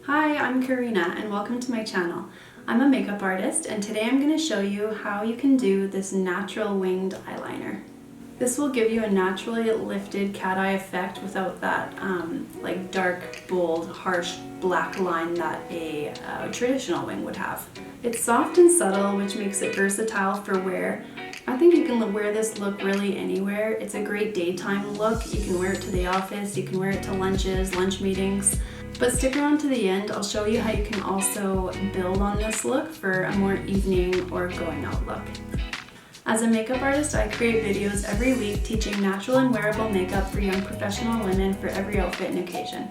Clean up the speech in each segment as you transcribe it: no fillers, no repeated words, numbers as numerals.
Hi, I'm Karina and welcome to my channel. I'm a makeup artist and today I'm going to show you how you can do this natural winged eyeliner. This will give you a naturally lifted cat eye effect without that like dark, bold, harsh black line that a traditional wing would have. It's soft and subtle, which makes it versatile for wear. I think you can wear this look really anywhere. It's a great daytime look. You can wear it to the office, you can wear it to lunches, lunch meetings. But stick around to the end, I'll show you how you can also build on this look for a more evening or going out look. As a makeup artist, I create videos every week teaching natural and wearable makeup for young professional women for every outfit and occasion.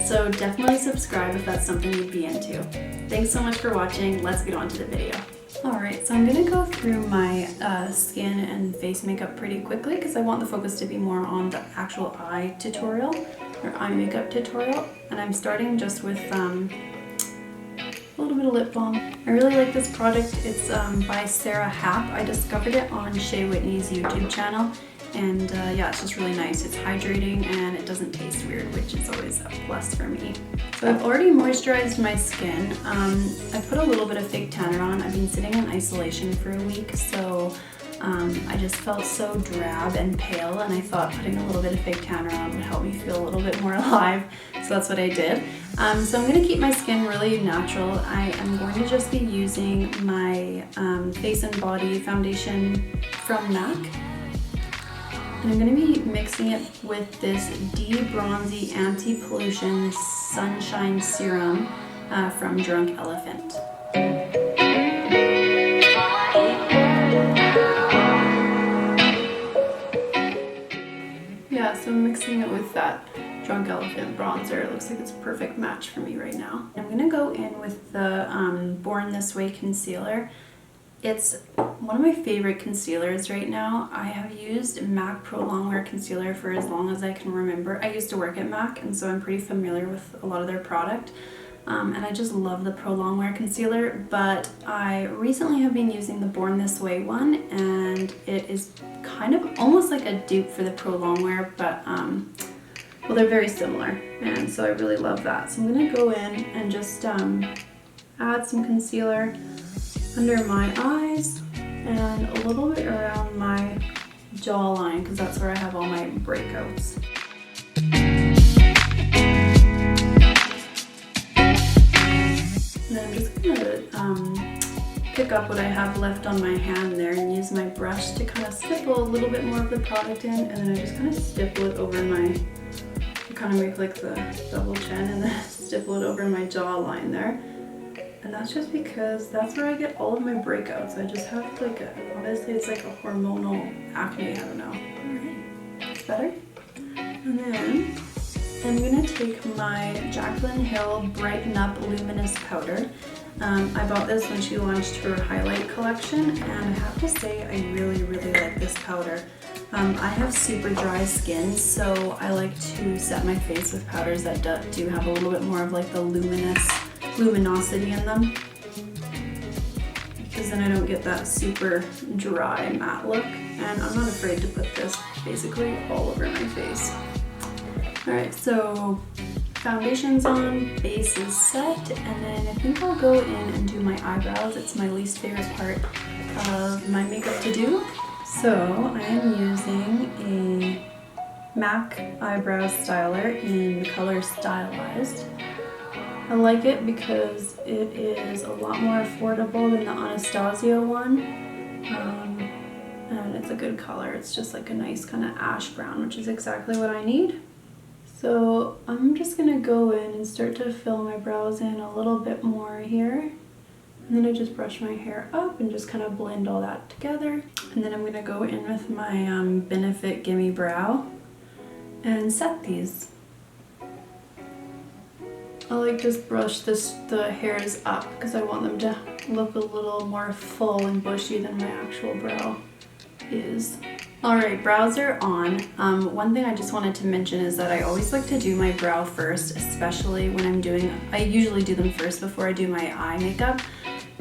So definitely subscribe if that's something you'd be into. Thanks so much for watching, let's get on to the video. Alright, so I'm going to go through my skin and face makeup pretty quickly because I want the focus to be more on the actual eye tutorial or eye makeup tutorial. And I'm starting just with a little bit of lip balm. I really like this product. It's by Sarah Happ. I discovered it on Shea Whitney's YouTube channel. And yeah, it's just really nice. It's hydrating and it doesn't taste weird, which is always a plus for me. So I've already moisturized my skin. I put a little bit of fake tanner on. I've been sitting in isolation for a week, so I just felt so drab and pale, and I thought putting a little bit of fake tanner on would help me feel a little bit more alive, so that's what I did. So I'm going to keep my skin really natural. I am going to just be using my Face and Body foundation from MAC. And I'm going to be mixing it with this De-Bronzy Anti-Pollution Sunshine Serum from Drunk Elephant. Yeah, so I'm mixing it with that Drunk Elephant bronzer. It looks like it's a perfect match for me right now. I'm going to go in with the Born This Way concealer. It's one of my favorite concealers right now. I have used MAC Pro Longwear Concealer for as long as I can remember. I used to work at MAC, and so I'm pretty familiar with a lot of their product. And I just love the Pro Longwear Concealer, but I recently have been using the Born This Way one, and it is kind of almost like a dupe for the Pro Longwear, but well, they're very similar, and so I really love that. So I'm going to go in and just add some concealer under my eyes and a little bit around my jawline because that's where I have all my breakouts. And then I'm just going to pick up what I have left on my hand there and use my brush to kind of stipple a little bit more of the product in, and then I just kind of stipple it over my, kind of make like the double chin and then stipple it over my jawline there. And that's just because that's where I get all of my breakouts. I just have like obviously it's like a hormonal acne, I don't know. Alright, that's better. And then I'm going to take my Jaclyn Hill Brighten Up Luminous Powder. I bought this when she launched her highlight collection, and I have to say I really like this powder. I have super dry skin, so I like to set my face with powders that do have a little bit more of like the luminosity in them, because then I don't get that super dry matte look, and I'm not afraid to put this basically all over my face. Alright, so foundation's on, base is set, and then I think I'll go in and do my eyebrows. It's my least favorite part of my makeup to do. So I am using a MAC eyebrow styler in the color Stylized. I like it because it is a lot more affordable than the Anastasia one, and it's a good color. It's just like a nice kind of ash brown, which is exactly what I need. So I'm just going to go in and start to fill my brows in a little bit more here. And then I just brush my hair up and just kind of blend all that together. And then I'm going to go in with my Benefit Gimme Brow and set these. I like to brush the hairs up because I want them to look a little more full and bushy than my actual brow is. Alright, brows are on. One thing I just wanted to mention is that I always like to do my brow first, especially when I usually do them first before I do my eye makeup,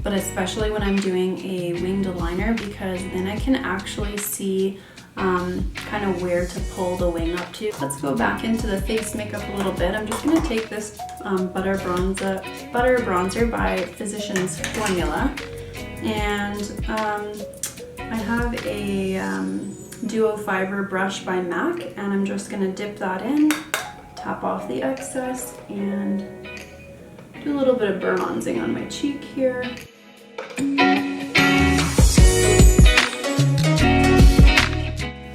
but especially when I'm doing a winged liner, because then I can actually see kind of where to pull the wing up to. Let's go back into the face makeup a little bit. I'm just going to take this Butter Bronzer by Physicians Formula, and I have a Duo Fiber brush by MAC, and I'm just going to dip that in, tap off the excess, and do a little bit of bronzing on my cheek here.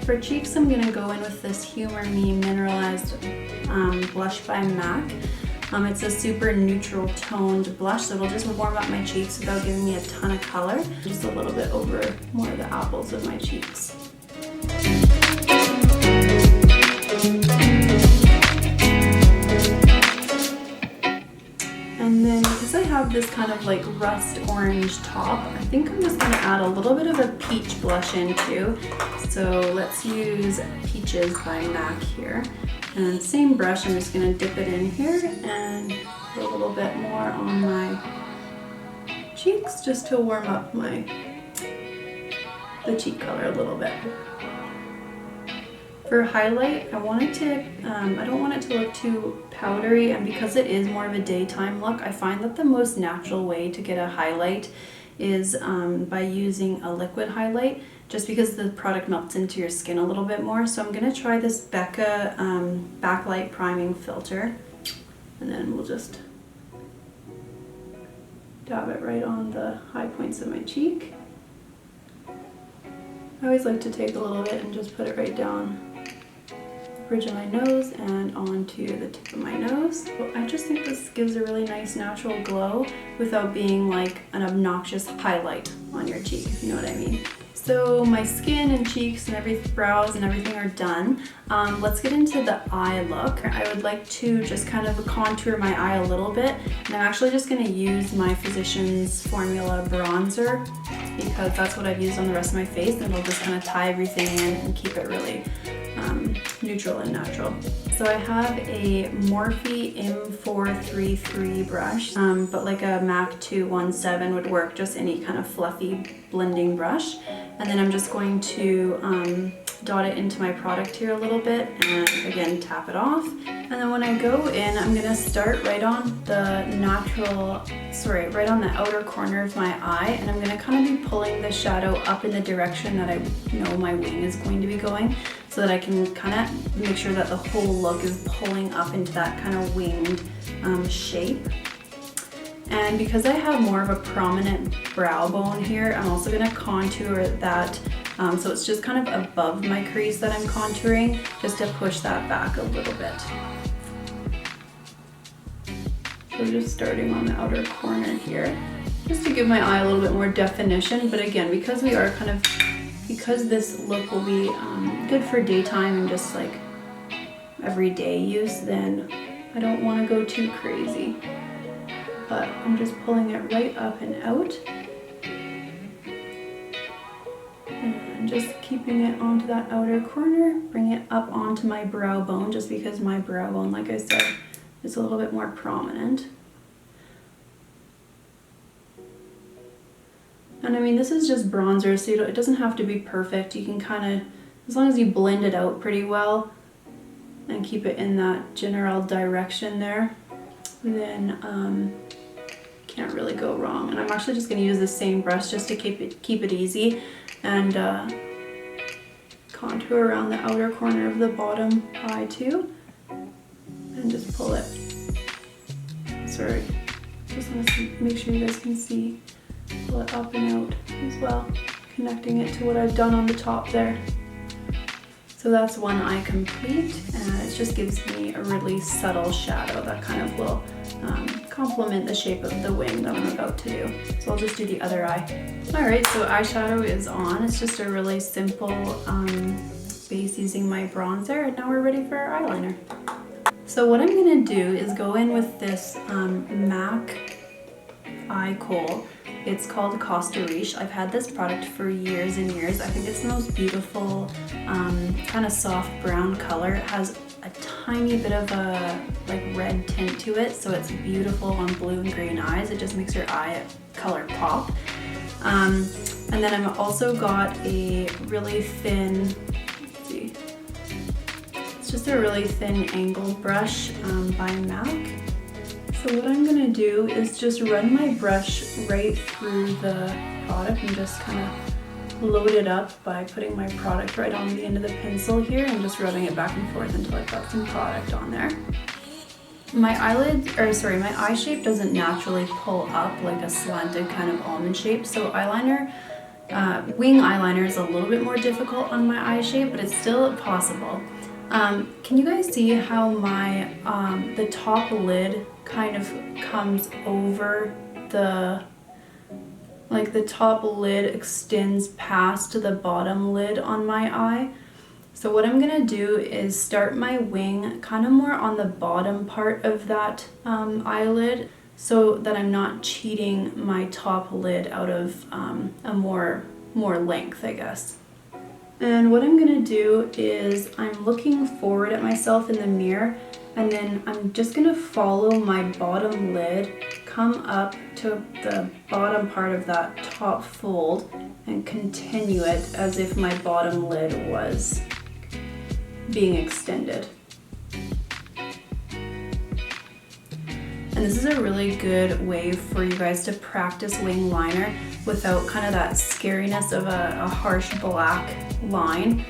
For cheeks, I'm going to go in with this Humor Me Mineralized blush by MAC. It's a super neutral toned blush, so it'll just warm up my cheeks without giving me a ton of color. Just a little bit over more of the apples of my cheeks. And then because I have this kind of like rust orange top, I think I'm just going to add a little bit of a peach blush in too. So let's use Peaches by MAC here. And same brush, I'm just going to dip it in here and put a little bit more on my cheeks just to warm up the cheek color a little bit. For highlight, I don't want it to look too powdery, and because it is more of a daytime look, I find that the most natural way to get a highlight is by using a liquid highlight, just because the product melts into your skin a little bit more. So I'm going to try this Becca Backlight Priming Filter, and then we'll just dab it right on the high points of my cheek. I always like to take a little bit and just put it right down the bridge of my nose and onto the tip of my nose. I just think this gives a really nice natural glow without being like an obnoxious highlight on your cheek, if you know what I mean. So my skin and cheeks and brows and everything are done. Let's get into the eye look. I would like to just kind of contour my eye a little bit, and I'm actually just going to use my Physicians Formula bronzer because that's what I've used on the rest of my face, and it'll just kind of tie everything in and keep it really neutral and natural. So I have a Morphe M433 brush, but like a MAC 217 would work, just any kind of fluffy blending brush. And then I'm just going to dot it into my product here a little bit and again tap it off. And then when I go in, I'm gonna start right on the right on the outer corner of my eye, and I'm gonna kind of be pulling the shadow up in the direction that I know my wing is going to be going, so that I can kind of make sure that the whole look is pulling up into that kind of winged shape. And because I have more of a prominent brow bone here, I'm also going to contour that, so it's just kind of above my crease that I'm contouring, just to push that back a little bit. So just starting on the outer corner here, just to give my eye a little bit more definition. But again, because this look will be good for daytime and just like everyday use, then I don't want to go too crazy. But I'm just pulling it right up and out, and just keeping it onto that outer corner, bring it up onto my brow bone, just because my brow bone, like I said, is a little bit more prominent. And I mean, this is just bronzer, so it doesn't have to be perfect. You can kind of, as long as you blend it out pretty well and keep it in that general direction there, then can't really go wrong. And I'm actually just going to use the same brush just to keep it easy, and contour around the outer corner of the bottom eye too, and just pull it. Sorry, just want to make sure you guys can see. Pull it up and out as well, connecting it to what I've done on the top there. So that's one eye complete, and it just gives me a really subtle shadow that kind of will complement the shape of the wing that I'm about to do. So I'll just do the other eye. Alright, so eyeshadow is on. It's just a really simple base using my bronzer, and now we're ready for our eyeliner. So what I'm going to do is go in with this MAC Eye Kohl. It's called Costa Riche. I've had this product for years and years. I think it's the most beautiful kind of soft brown color. It has a tiny bit of a like red tint to it, so it's beautiful on blue and green eyes. It just makes your eye color pop. And then I've also got a really thin It's just a really thin angled brush by MAC. So what I'm gonna do is just run my brush right through the product and just kind of load it up by putting my product right on the end of the pencil here and just rubbing it back and forth until I've got some product on there. My eye shape doesn't naturally pull up like a slanted kind of almond shape, so eyeliner, wing eyeliner is a little bit more difficult on my eye shape, but it's still possible. Can you guys see how my the top lid kind of comes over the top lid extends past the bottom lid on my eye? So what I'm gonna do is start my wing kind of more on the bottom part of that eyelid, so that I'm not cheating my top lid out of a more length, I guess. And what I'm gonna do is I'm looking forward at myself in the mirror, and then I'm just gonna follow my bottom lid, come up to the bottom part of that top fold and continue it as if my bottom lid was being extended. And this is a really good way for you guys to practice wing liner without kind of that scariness of a harsh black line.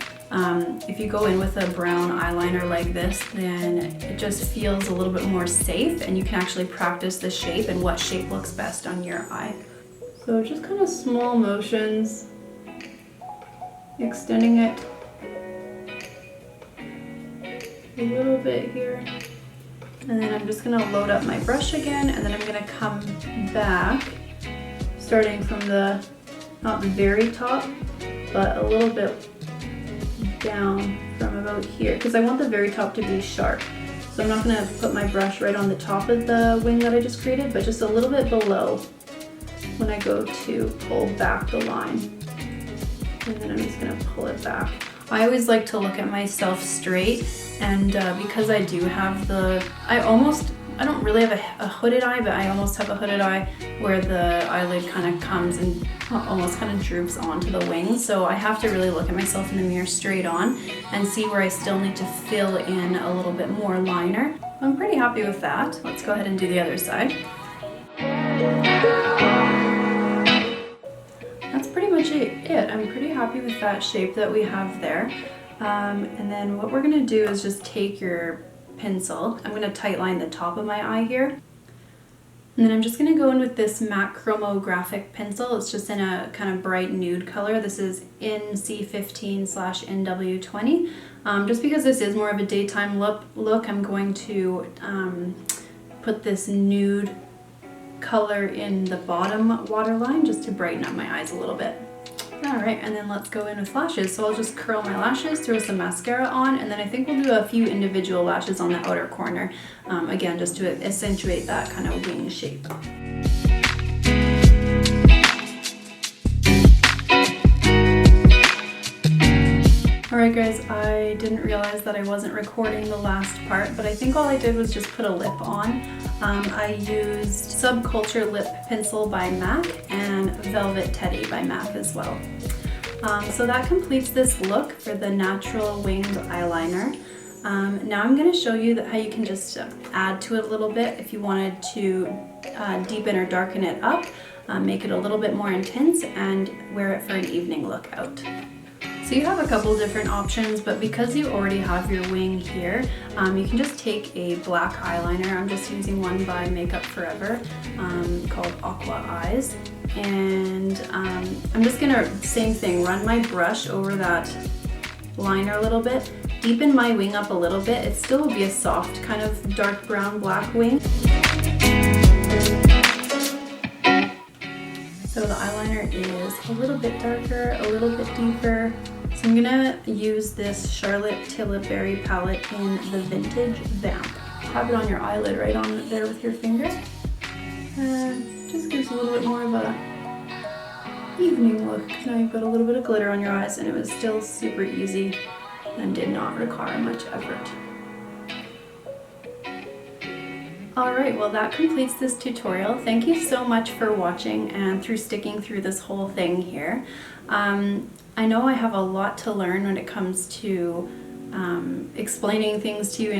If you go in with a brown eyeliner like this, then it just feels a little bit more safe and you can actually practice the shape and what shape looks best on your eye. So just kind of small motions, extending it a little bit here. And then I'm just gonna load up my brush again, and then I'm gonna come back, starting from not the very top, but a little bit down from about here, because I want the very top to be sharp. So I'm not gonna put my brush right on the top of the wing that I just created, but just a little bit below when I go to pull back the line. And then I'm just gonna pull it back. I always like to look at myself straight, and because I do have I don't really have a hooded eye, but I almost have a hooded eye where the eyelid kind of comes and almost kind of droops onto the wing. So I have to really look at myself in the mirror straight on and see where I still need to fill in a little bit more liner. I'm pretty happy with that. Let's go ahead and do the other side. That's pretty much it. I'm pretty happy with that shape that we have there. And then what we're gonna do is just take your pencil. I'm gonna tightline the top of my eye here. And then I'm just gonna go in with this MAC chromographic pencil. It's just in a kind of bright nude color. This is NC15/NW20. Just because this is more of a daytime look, I'm going to put this nude color in the bottom waterline just to brighten up my eyes a little bit. Alright, and then let's go in with lashes. So I'll just curl my lashes, throw some mascara on, and then I think we'll do a few individual lashes on the outer corner, again, just to accentuate that kind of wing shape. Alright guys, I didn't realize that I wasn't recording the last part, but I think all I did was just put a lip on. I used Subculture Lip Pencil by MAC and Velvet Teddy by MAC as well. So that completes this look for the natural winged eyeliner. Now I'm going to show you how you can just add to it a little bit if you wanted to deepen or darken it up, make it a little bit more intense, and wear it for an evening look out. So you have a couple different options, but because you already have your wing here, you can just take a black eyeliner. I'm just using one by Makeup Forever called Aqua Eyes. And I'm just gonna, same thing, run my brush over that liner a little bit, deepen my wing up a little bit. It still will be a soft kind of dark brown black wing. So the eyeliner is a little bit darker, a little bit deeper. So I'm gonna use this Charlotte Tilbury palette in the Vintage Vamp. Have it on your eyelid right on there with your finger. Just gives a little bit more of a evening look. Now you've got a little bit of glitter on your eyes, and it was still super easy and did not require much effort. Alright, well that completes this tutorial. Thank you so much for watching and sticking through this whole thing here. I know I have a lot to learn when it comes to explaining things to you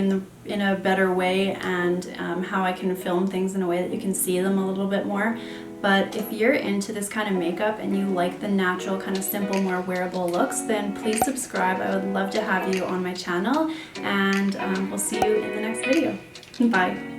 in a better way, and how I can film things in a way that you can see them a little bit more. But if you're into this kind of makeup and you like the natural, kind of simple, more wearable looks, then please subscribe. I would love to have you on my channel, and we'll see you in the next video. Bye.